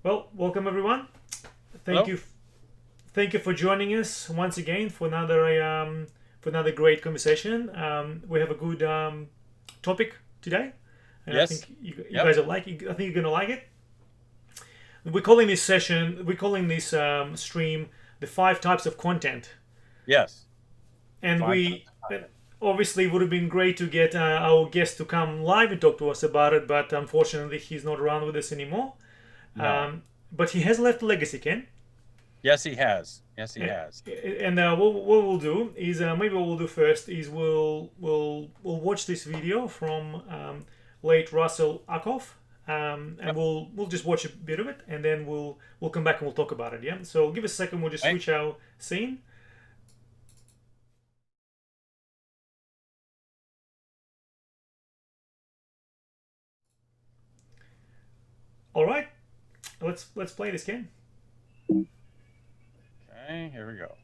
Well, welcome everyone. Thank Hello? you, thank you for joining us once again for another great conversation. We have a good topic today, and I Yes. think you Yep. guys are like. I think you're gonna like it. We're calling this session. We're calling this stream the five types of content, Yes. and Five we types of content. obviously it would have been great to get our guest to come live and talk to us about it, but unfortunately he's not around with us anymore. No. Um, but he has left a legacy, Ken. Yes, he has. Yes, he And, has. what we'll do is maybe what we'll do first is we'll watch this video from late Russell Akoff, and Yep. we'll just watch a bit of it, and then we'll come back and we'll talk about it. Yeah. So give us a second. We'll just Okay. switch our scene. All right. Let's play this game. Okay. Here we go.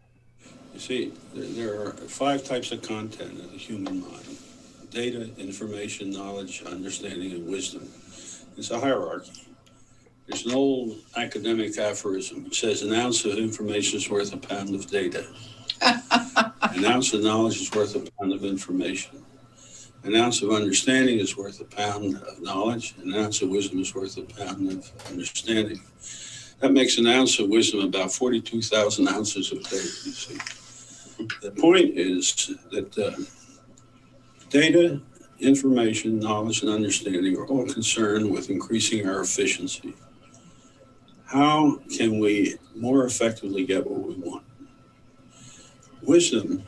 You see, there are five types of content in the human mind: data, information, knowledge, understanding, and wisdom. It's a hierarchy. There's an old academic aphorism which says an ounce of information is worth a pound of data. An ounce of knowledge is worth a pound of information. An ounce of understanding is worth a pound of knowledge. An ounce of wisdom is worth a pound of understanding. That makes an ounce of wisdom about 42,000 ounces of data, you see. The point is that data, information, knowledge, and understanding are all concerned with increasing our efficiency. How can we more effectively get what we want? Wisdom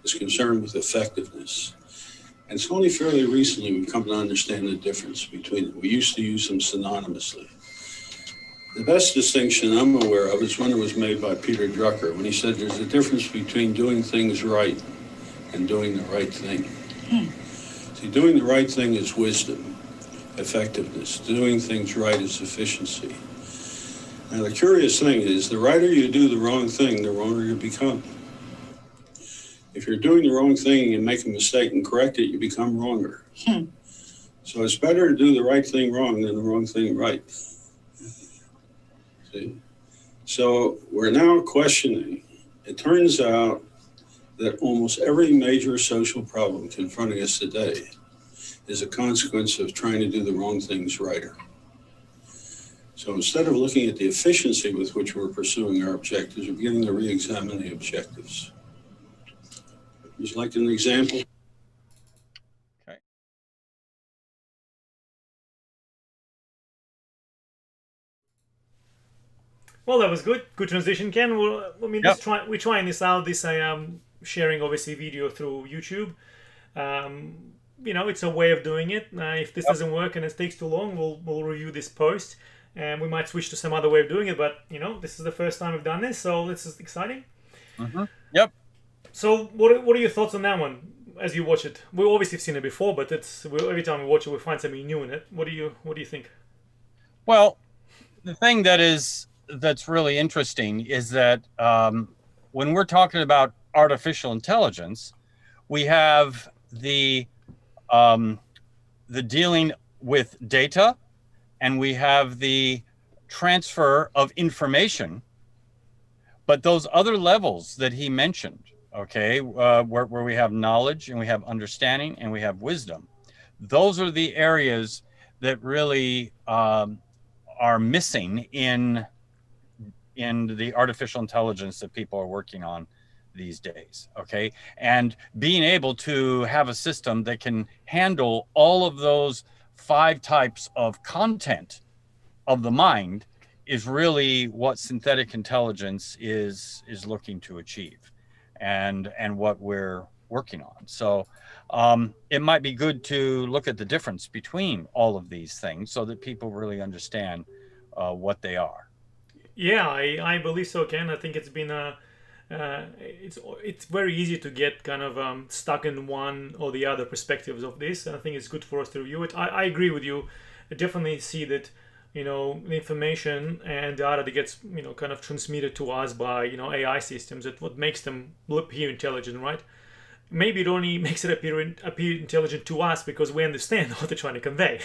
is concerned with effectiveness. And it's only fairly recently we've come to understand the difference between them. We used to use them synonymously. The best distinction I'm aware of is one that was made by Peter Drucker when he said there's a difference between doing things right and doing the right thing. See, doing the right thing is wisdom, effectiveness. Doing things right is efficiency. Now, the curious thing is the righter you do the wrong thing, the wronger you become. If you're doing the wrong thing and you make a mistake and correct it, you become wronger. So it's better to do the right thing wrong than the wrong thing right. See? So we're now questioning. It turns out that almost every major social problem confronting us today is a consequence of trying to do the wrong things righter. So instead of looking at the efficiency with which we're pursuing our objectives, we're beginning to re-examine the objectives. Would you like an example? Okay. Well, that was good. Good transition, Ken. Well, I mean, Yep. we're trying this out. This I am sharing obviously video through YouTube. It's a way of doing it. If this Yep. doesn't work and it takes too long, we'll review this post, and we might switch to some other way of doing it. But this is the first time we've done this, so this is exciting. Yep. So, what are your thoughts on that one as you watch it? We obviously have seen it before, but every time we watch it, we find something new in it. What do you think? Well, the thing that's really interesting is that when we're talking about artificial intelligence, we have the dealing with data, and we have the transfer of information. But those other levels that he mentioned, okay, where we have knowledge and we have understanding and we have wisdom, those are the areas that really are missing in the artificial intelligence that people are working on these days. Okay, and being able to have a system that can handle all of those five types of content of the mind is really what synthetic intelligence is looking to achieve, and what we're working on. So it might be good to look at the difference between all of these things so that people really understand what they are. Yeah, I believe so, Ken. I think it's been it's very easy to get kind of stuck in one or the other perspectives of this. And I think it's good for us to review it. I agree with you. I definitely see that the information and data that gets kind of transmitted to us by AI systems. That what makes them appear intelligent, right? Maybe it only makes it appear intelligent to us because we understand what they're trying to convey.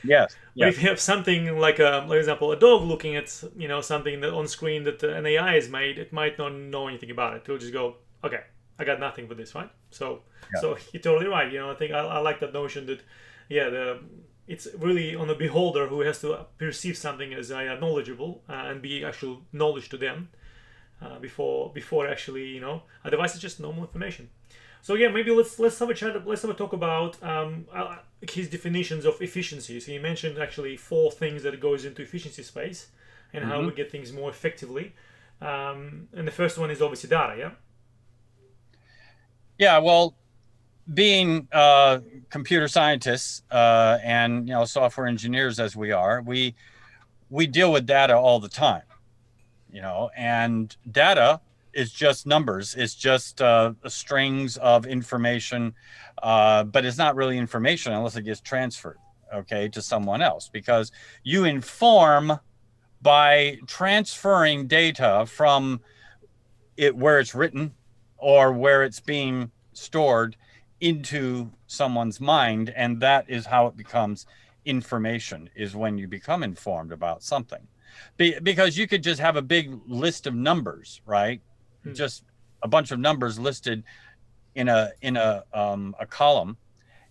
Yes. But Yes. if you have something like for example, a dog looking at something that on screen that an AI has made, it might not know anything about it. It'll just go, okay, I got nothing for this, right? So, Yeah. so you're totally right. I think I like that notion that, yeah, it's really on the beholder who has to perceive something as knowledgeable and be actual knowledge to them before actually otherwise it's just normal information. So yeah, maybe let's have a chat. Let's have a talk about his definitions of efficiency. So you mentioned actually four things that goes into efficiency space and how Hmm. we get things more effectively. And the first one is obviously data. Yeah. Yeah. Well, being computer scientists and software engineers as we are, we deal with data all the time. And data is just numbers. It's just strings of information, but it's not really information unless it gets transferred, okay, to someone else, because you inform by transferring data from it where it's written or where it's being stored into someone's mind, and that is how it becomes information, is when you become informed about something. Because you could just have a big list of numbers, right? Hmm. Just a bunch of numbers listed in a column,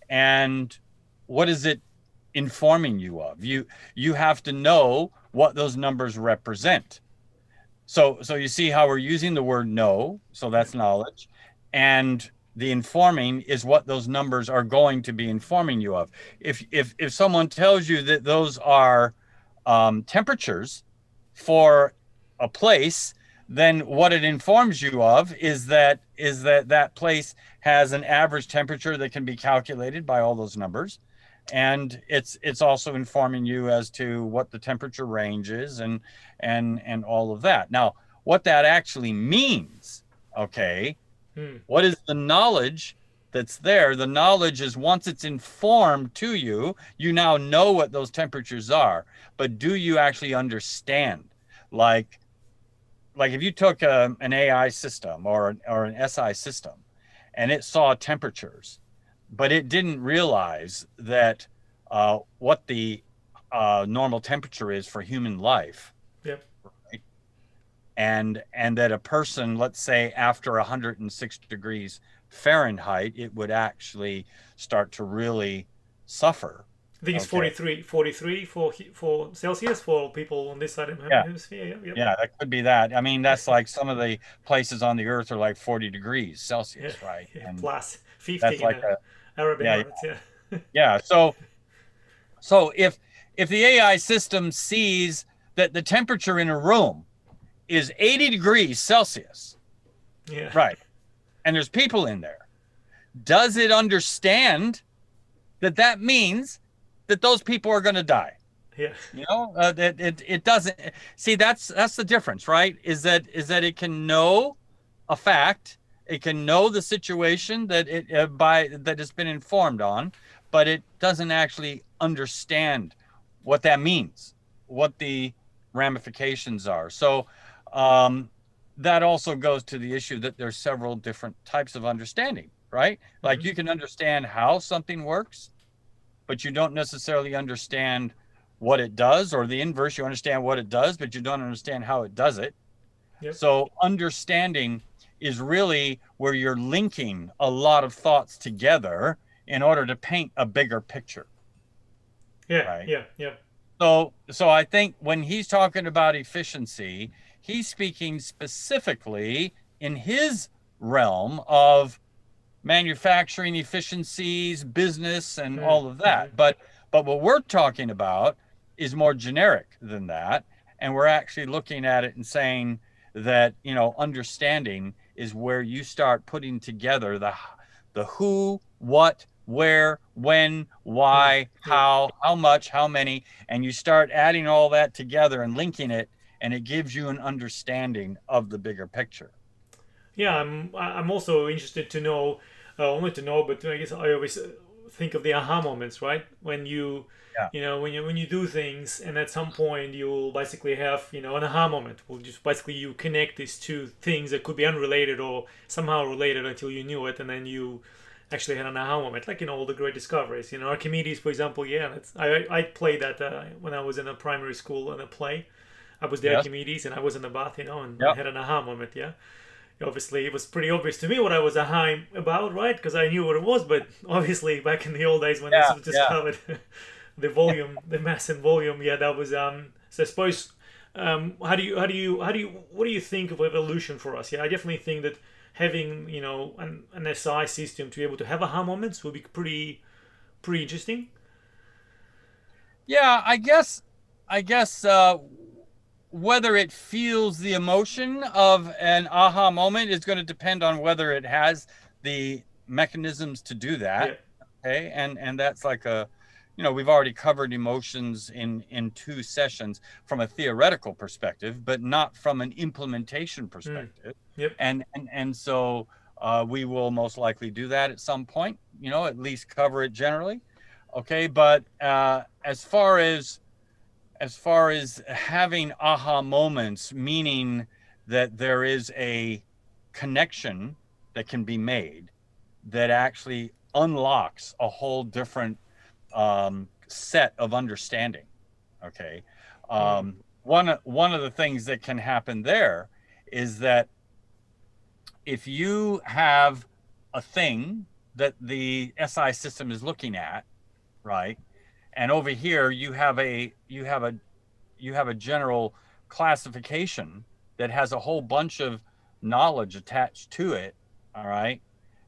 and what is it informing you of? You have to know what those numbers represent. So you see how we're using the word know, so that's knowledge, and the informing is what those numbers are going to be informing you of. If someone tells you that those are temperatures for a place, then what it informs you of is that place has an average temperature that can be calculated by all those numbers, and it's also informing you as to what the temperature range is and all of that. Now, what that actually means, okay, Hmm. what is the knowledge that's there? The knowledge is, once it's informed to you, you now know what those temperatures are. But do you actually understand? Like, like if you took an AI system or an SI system and it saw temperatures, but it didn't realize that what the normal temperature is for human life, Yep. right? And that a person, let's say after 106 degrees Fahrenheit, it would actually start to really suffer. I think it's Okay. 43 for Celsius for people on this side of the Yeah. hemisphere. Yeah. Yep. Yeah, that could be that. I mean, that's like some of the places on the earth are like 40 degrees Yeah. Celsius, right? Yeah. And Plus 50 that's in like the a, Arab yeah, Emirates. Yeah. yeah. So if the AI system sees that the temperature in a room is 80 degrees Celsius, Yeah. right, and there's people in there, does it understand that that means that those people are going to die? Yeah. That it doesn't. See, that's the difference, right? Is that it can know a fact, it can know the situation that it's been informed on, but it doesn't actually understand what that means, what the ramifications are. So um, that also goes to the issue that there's several different types of understanding, right? Like, Mhm. you can understand how something works, but you don't necessarily understand what it does, or the inverse, you understand what it does, but you don't understand how it does it. Yep. So understanding is really where you're linking a lot of thoughts together in order to paint a bigger picture, Yeah. right? Yeah. Yeah. So I think when he's talking about efficiency, he's speaking specifically in his realm of manufacturing efficiencies, business, and all of Mm-hmm. that. But what we're talking about is more generic than that, and we're actually looking at it and saying that, understanding is where you start putting together the who, what, where, when, Mm. why, Yep. how much, how many, and you start adding all that together and linking it, and it gives you an understanding of the bigger picture. Yeah. I'm also interested to know, only to know, but I guess I always think of the aha moments, right? When you, Yeah. when you do things, and at some point you'll basically have, an aha moment. Will just basically you connect these two things that could be unrelated or somehow related until you knew it, and then you actually had an aha moment, like all the great discoveries. Archimedes, for example. Yeah, I played that when I was in a primary school in a play. I was the Yes. Archimedes, and I was in the bath, and I Yep. had an aha moment. Yeah, obviously it was pretty obvious to me what I was aha about, right? Because I knew what it was. But obviously, back in the old days when this Yeah. was Yeah. discovered, the volume, the mass and volume, yeah, that was. So I suppose, what do you think of evolution for us? Yeah, I definitely think that having an SI system to be able to have aha moments will be pretty interesting. Yeah. I guess whether it feels the emotion of an aha moment is going to depend on whether it has the mechanisms to do Yeah. that. Okay. And that's like we've already covered emotions in 2 sessions from a theoretical perspective, but not from an implementation perspective. Yep. And so we will most likely do that at some point, at least cover it generally. Okay. But as far as having aha moments, meaning that there is a connection that can be made that actually unlocks a whole different set of understanding. Okay. One of the things that can happen there is that if you have a thing that the SI system is looking at, right? And over here you have a general classification that has a whole bunch of knowledge attached to it, all right?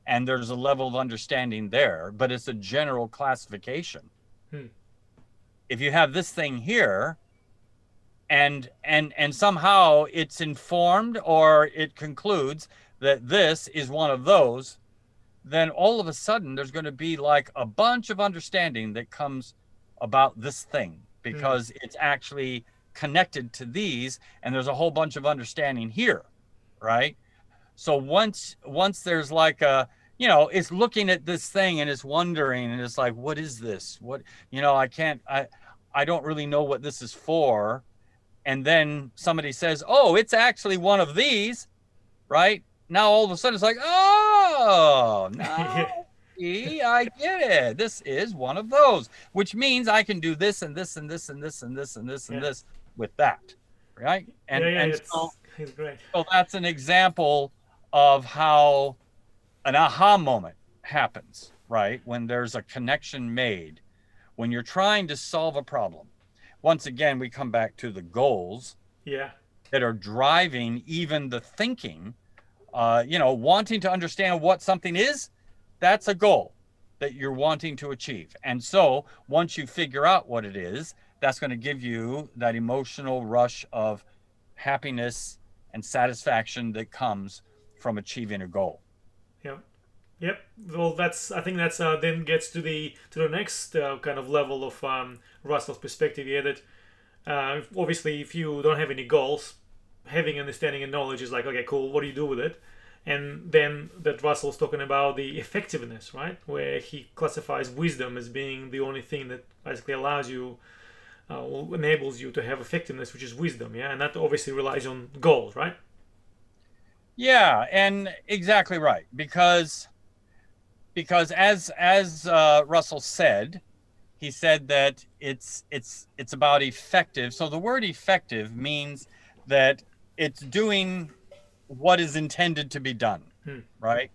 And there's a level of understanding there, but it's a general classification. If you have this thing here and somehow it's informed or it concludes that this is one of those, then all of a sudden there's going to be like a bunch of understanding that comes about this thing because it's actually connected to these, and there's a whole bunch of understanding here, right? So once there's like it's looking at this thing and it's wondering and it's like, what is this? What, I don't really know what this is for. And then somebody says, oh, it's actually one of these, right? Now all of a sudden it's like, oh, now I get it. This is one of those, which means I can do this and this and this and this and this and this and this with that, right? And it's great. So that's an example of how an aha moment happens, right? When there's a connection made, when you're trying to solve a problem. Once again, we come back to the goals that are driving even the thinking. Wanting to understand what something is, that's a goal that you're wanting to achieve. And so once you figure out what it is, that's going to give you that emotional rush of happiness and satisfaction that comes from achieving a goal. Yep. Well, I think that's then gets to the next kind of level of Russell's perspective here. That obviously, if you don't have any goals, having understanding and knowledge is like, okay, cool. What do you do with it? And then that Russell's talking about the effectiveness, right? Where he classifies wisdom as being the only thing that basically allows you, or enables you to have effectiveness, which is wisdom. Yeah, and that obviously relies on goals, right? Yeah, and exactly right. Because as Russell said, he said that it's about effective. So the word effective means that it's doing what is intended to be done, right?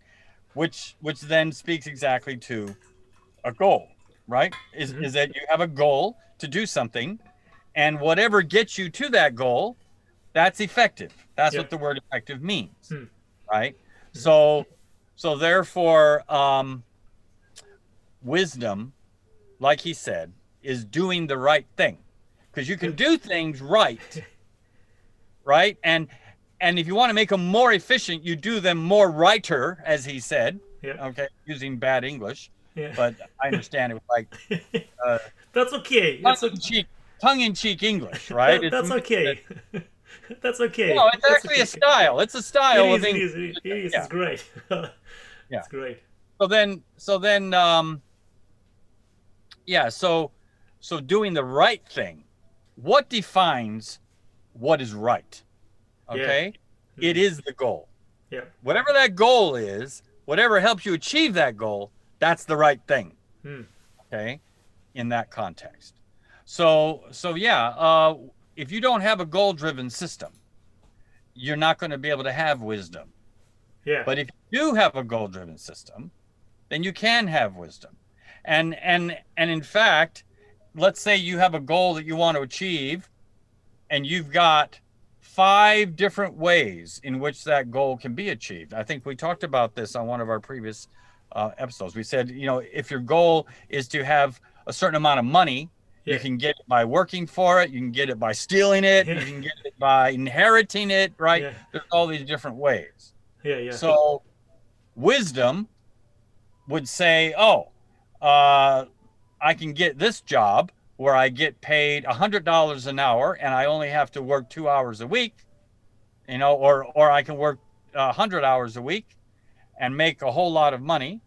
Which then speaks exactly to a goal, right? Is that you have a goal to do something, and whatever gets you to that goal, that's effective. That's what the word effective means, right? So therefore, wisdom, like he said, is doing the right thing, because you can do things right, right? And if you want to make them more efficient, you do them more righter, as he said. Okay, using bad English, but I understand it like that's okay. Tongue-in-cheek English, right? That's okay. That's okay. No, it's actually a style. It's a style of English. It is. It's great. It's great. So then, so doing the right thing. What defines what is right? Okay, it is the goal. Yeah. Whatever that goal is, whatever helps you achieve that goal, that's the right thing. Hmm. Okay, in that context. So yeah, if you don't have a goal-driven system, you're not going to be able to have wisdom. Yeah. But if you do have a goal-driven system, then you can have wisdom. And in fact, let's say you have a goal that you want to achieve, and you've got 5 different ways in which that goal can be achieved. I think we talked about this on one of our previous episodes. We said, if your goal is to have a certain amount of money, you can get it by working for it. You can get it by stealing it. You can get it by inheriting it, right? Yeah. There's all these different ways. Yeah. So wisdom would say, I can get this job where I get paid $100 an hour and I only have to work 2 hours a week, or I can work 100 hours a week and make a whole lot of money.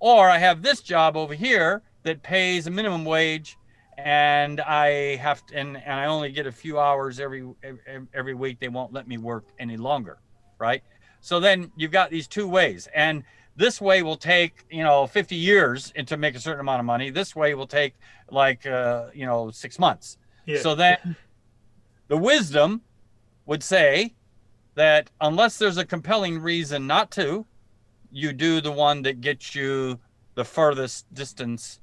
Or I have this job over here that pays a minimum wage and I have to, and I only get a few hours every week. They won't let me work any longer, right? So then you've got these 2 ways, and this way will take 50 years to make a certain amount of money. This way will take 6 months. Yeah. So then the wisdom would say that unless there's a compelling reason not to, you do the one that gets you the furthest distance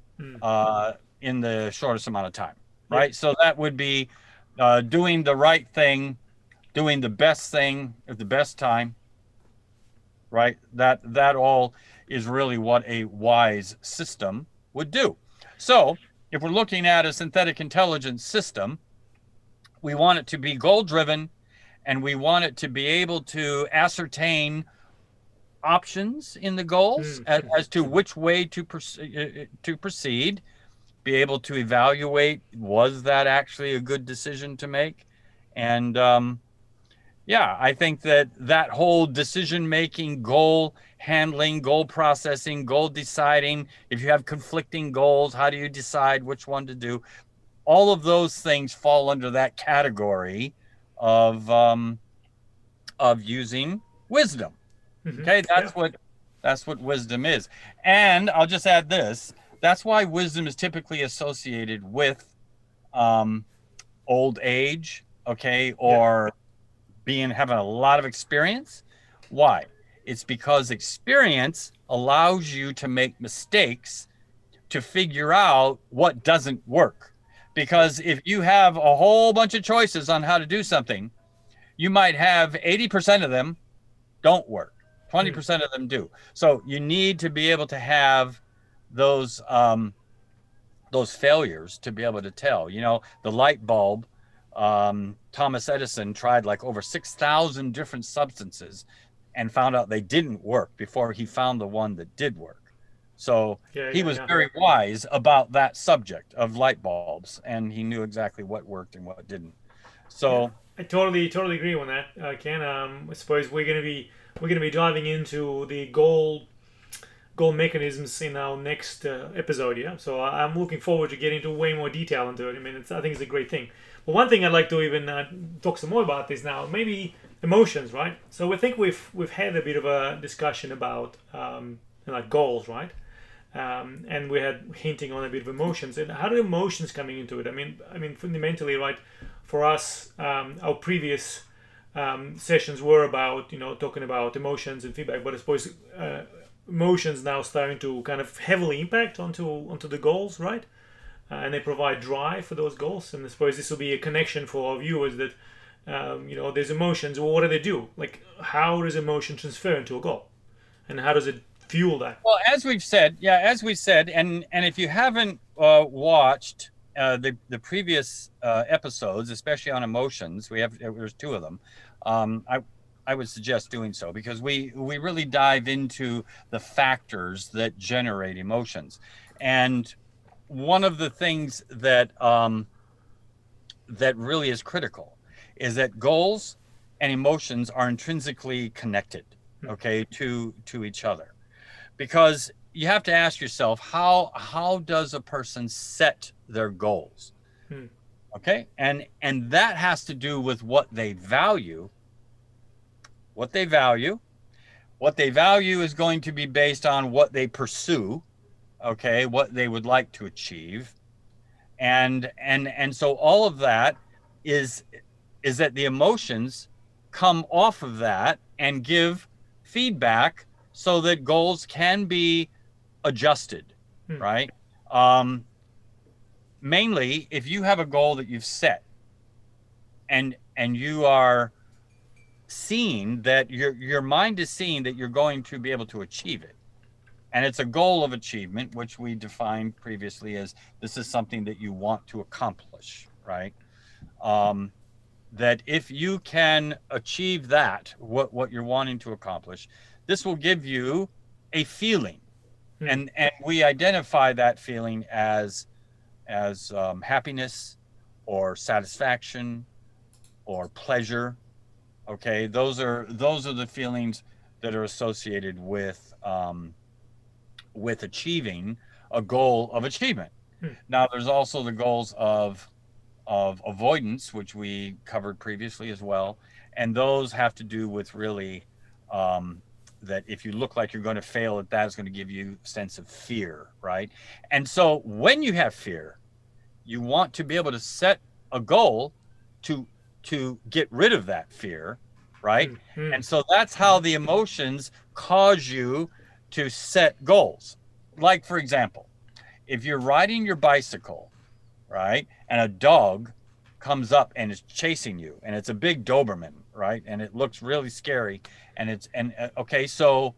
in the shortest amount of time, right? Yeah. So that would be doing the right thing, doing the best thing at the best time, right? That all is really what a wise system would do. So if we're looking at a synthetic intelligence system, we want it to be goal-driven, and we want it to be able to ascertain options in the goals as to which way to proceed, be able to evaluate, was that actually a good decision to make? And I think that whole decision-making, goal handling, goal processing, goal deciding, if you have conflicting goals, how do you decide which one to do? All of those things fall under that category of using wisdom. Okay, that's what wisdom is. And I'll just add this. That's why wisdom is typically associated with old age, okay, or having a lot of experience. Why? It's because experience allows you to make mistakes to figure out what doesn't work. Because if you have a whole bunch of choices on how to do something, you might have 80% of them don't work. 20% of them do. So you need to be able to have those failures to be able to tell. The light bulb, Thomas Edison tried over 6,000 different substances and found out they didn't work before he found the one that did work. So he was very wise about that subject of light bulbs, and he knew exactly what worked and what didn't. So I totally agree on that, Ken. I suppose we're gonna be diving into the goal mechanisms in our next episode. Yeah, so I'm looking forward to getting into way more detail into it. I mean, I think it's a great thing. But one thing I'd like to even talk some more about is now maybe emotions, right? So I think we've had a bit of a discussion about goals, right? And we had hinting on a bit of emotions, and how do emotions coming into it? I mean fundamentally, right? For us, our previous sessions were about talking about emotions and feedback, but I suppose emotions now starting to kind of heavily impact onto the goals, right? And they provide drive for those goals. And I suppose this will be a connection for our viewers that there's emotions. Well, what do they do? Like, how does emotion transfer into a goal, and how does it fuel that? Well, as we said, and if you haven't watched the previous episodes, especially on emotions, there's 2 of them. I would suggest doing so, because we really dive into the factors that generate emotions. And one of the things that that really is critical is that goals and emotions are intrinsically connected, okay, to each other. Because you have to ask yourself, how does a person set their goals? Okay, and that has to do with what they value. What they value is going to be based on what they pursue, okay, what they would like to achieve. And so all of that is that the emotions come off of that and give feedback so that goals can be adjusted, right? Mainly, if you have a goal that you've set and you are seeing that your mind is seeing that you're going to be able to achieve it, and it's a goal of achievement, which we defined previously as this is something that you want to accomplish, right? That if you can achieve that, what you're wanting to accomplish, this will give you a feeling. And we identify that feeling as happiness or satisfaction or pleasure. Okay, those are the feelings that are associated with achieving a goal of achievement. Now, there's also the goals of avoidance, which we covered previously as well, and those have to do with really that if you look like you're going to fail at that, it's going to give you a sense of fear, right? And so when you have fear, you want to be able to set a goal to get rid of that fear, right? And so that's how the emotions cause you to set goals. Like, for example, if you're riding your bicycle, right, and a dog comes up and is chasing you, and it's a big Doberman, right, and it looks really scary, okay, so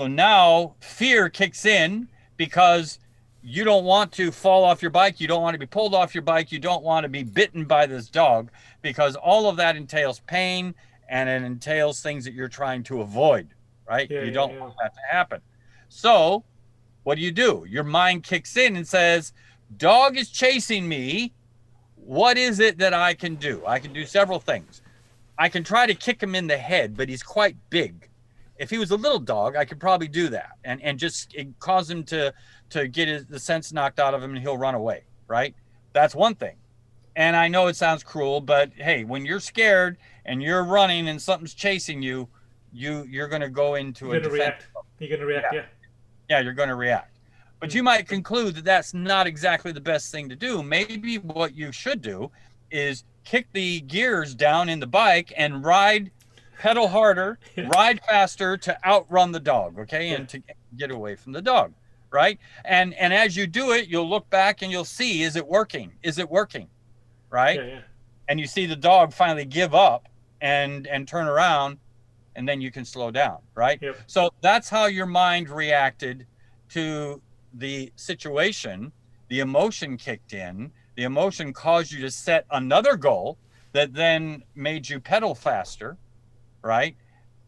now fear kicks in because you don't want to fall off your bike, you don't want to be pulled off your bike, you don't want to be bitten by this dog, because all of that entails pain and it entails things that you're trying to avoid, right? You don't want that to happen. So what do? Your mind kicks in and says, dog is chasing me. What is it that I can do? I can do several things. I can try to kick him in the head, but he's quite big. If he was a little dog, I could probably do that and just cause him to get the sense knocked out of him and he'll run away, right? That's one thing. And I know it sounds cruel, but hey, when you're scared and you're running and something's chasing you, you're going to go into a defense. You're going to react, Yeah, you're going to react. But you might conclude that that's not exactly the best thing to do. Maybe what you should do is kick the gears down in the bike and pedal harder, ride faster to outrun the dog, okay, and to get away from the dog, right? And as you do it, you'll look back and you'll see, is it working? Is it working, right? And you see the dog finally give up and turn around, and then you can slow down, right? So that's how your mind reacted to the situation. The emotion kicked in. The emotion caused you to set another goal that then made you pedal faster, right?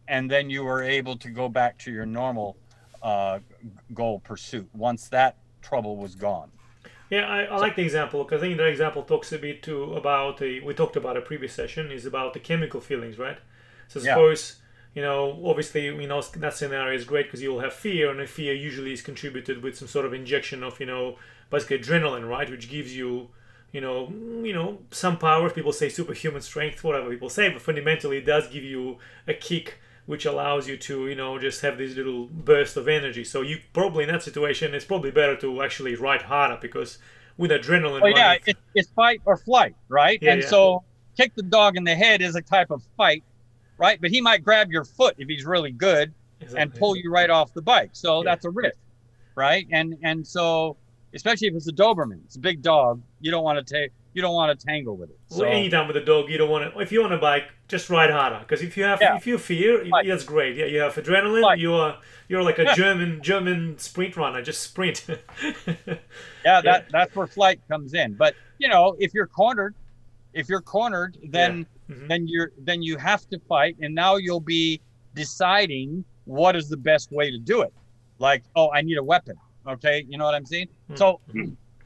And then you were able to go back to your normal goal pursuit once that trouble was gone. Yeah, I like the example, because I think the example talks a bit too about, we talked about a previous session, is about the chemical feelings, right? So suppose, obviously, that scenario is great because you'll have fear, and the fear usually is contributed with some sort of injection of, basically adrenaline, right? Which gives you, some power. People say superhuman strength, whatever people say, but fundamentally it does give you a kick, which allows you to, just have this little burst of energy. So you probably, in that situation, it's probably better to actually ride harder, because with adrenaline... It's fight or flight, right? So kick the dog in the head is a type of fight, right? But he might grab your foot if he's really good and pull you right off the bike. So that's a risk, right? And so, especially if it's a Doberman, it's a big dog, you don't want to tangle with it. So anytime with a dog, you don't want to. If you're on a bike, just ride harder. Because if you fear, that's great. Yeah, you have adrenaline. You're like a German sprint runner. Just sprint. That's where flight comes in. But if you're cornered, then you have to fight, and now you'll be deciding what is the best way to do it. Like, I need a weapon. Okay, you know what I'm saying? So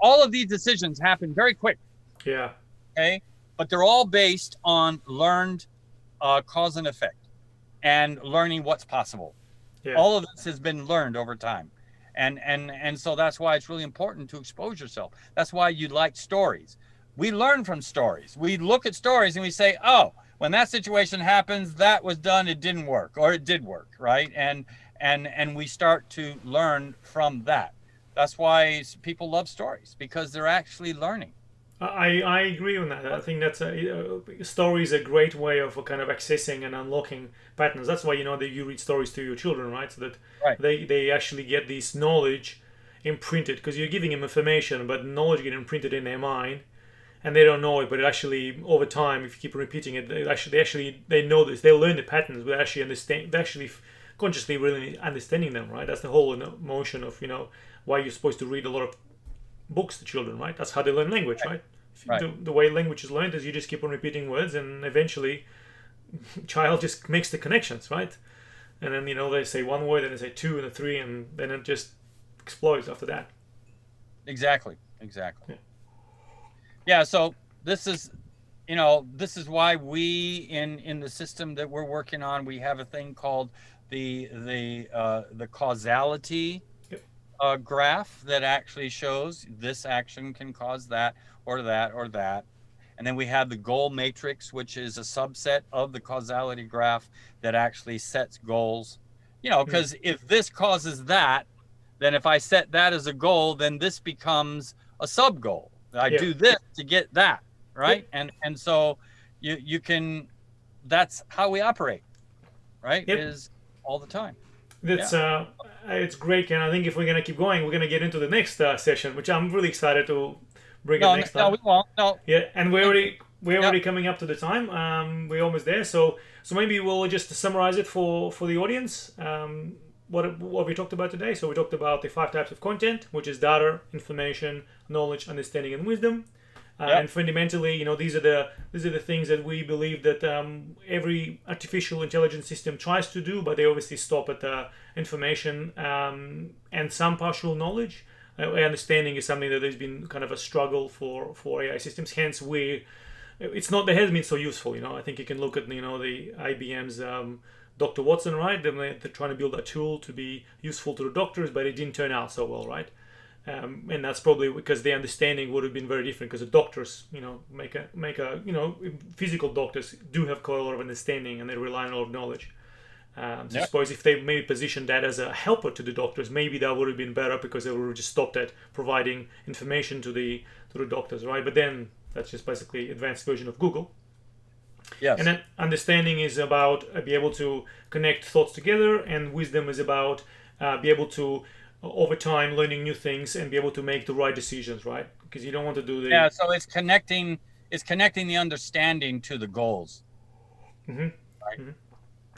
all of these decisions happen very quick. Yeah. Okay, but they're all based on learned cause and effect and learning what's possible. All of this has been learned over time, and so that's why it's really important to expose yourself. That's why you like stories. We learn from stories. We look at stories and we say, when that situation happens, that was done, it didn't work, or it did work, right? And we start to learn from that. That's why people love stories, because they're actually learning. I agree on that. I think that's story is a great way of kind of accessing and unlocking patterns. That's why that you read stories to your children, right? So that Right. they actually get this knowledge imprinted, because you're giving them information, but knowledge getting imprinted in their mind, and they don't know it. But it actually, over time, if you keep repeating it, they know this. They learn the patterns, but actually understand. They actually consciously really understanding them, right? That's the whole motion of why you're supposed to read a lot of books to children, right? That's how they learn language, right? Right. The way language is learned is you just keep on repeating words, and eventually child just makes the connections, right? And then they say one word, and they say two and a three, and then it just explodes after that. Exactly. Yeah. So this is why we in the system that we're working on, we have a thing called the causality graph that actually shows this action can cause that or that or that. And then we have the goal matrix, which is a subset of the causality graph that actually sets goals. Because if this causes that, then if I set that as a goal, then this becomes a sub goal. I do this to get that, right? And so you can, that's how we operate, right? Is all the time. It's great, and I think if we're gonna keep going, we're gonna get into the next session, which I'm really excited to bring it next time. No, we won't. No. Yeah, and we're already coming up to the time. We're almost there, so maybe we'll just summarize it for the audience. What we talked about today. So we talked about the 5 types of content, which is data, information, knowledge, understanding, and wisdom. And fundamentally, these are the things that we believe that every artificial intelligence system tries to do, but they obviously stop at information and some partial knowledge. Understanding is something that has been kind of a struggle for AI systems. Hence, they hasn't been so useful. I think you can look at the IBM's Dr. Watson, right? They're trying to build a tool to be useful to the doctors, but it didn't turn out so well, right? And that's probably because the understanding would have been very different, because the doctors, physical doctors do have quite a lot of understanding, and they rely on a lot of knowledge. So I suppose if they maybe positioned that as a helper to the doctors, maybe that would have been better, because they would have just stopped at providing information to the doctors, right? But then that's just basically advanced version of Google. Yes. And then understanding is about be able to connect thoughts together, and wisdom is about be able to over time learning new things and be able to make the right decisions, right? Because you don't want to do the so it's connecting the understanding to the goals, right?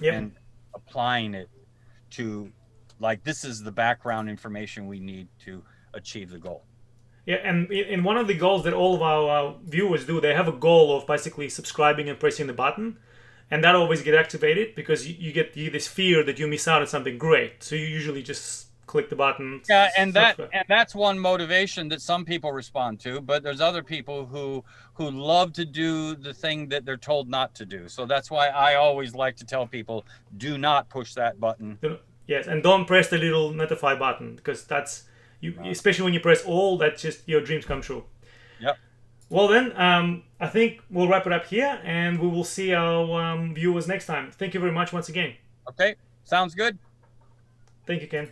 And applying it to, like, this is the background information we need to achieve the goal. Yeah, and in one of the goals that all of our viewers do, they have a goal of basically subscribing and pressing the button, and that always get activated because you get this fear that you miss out on something great. So you usually just click the button. Yeah, and that's one motivation that some people respond to, but there's other people who love to do the thing that they're told not to do. So that's why I always like to tell people, do not push that button. Yes, and don't press the little notify button, because that's especially when you press all, that's just your dreams come true. Yep. Well then, I think we'll wrap it up here, and we will see our viewers next time. Thank you very much once again. Okay, sounds good. Thank you, Ken.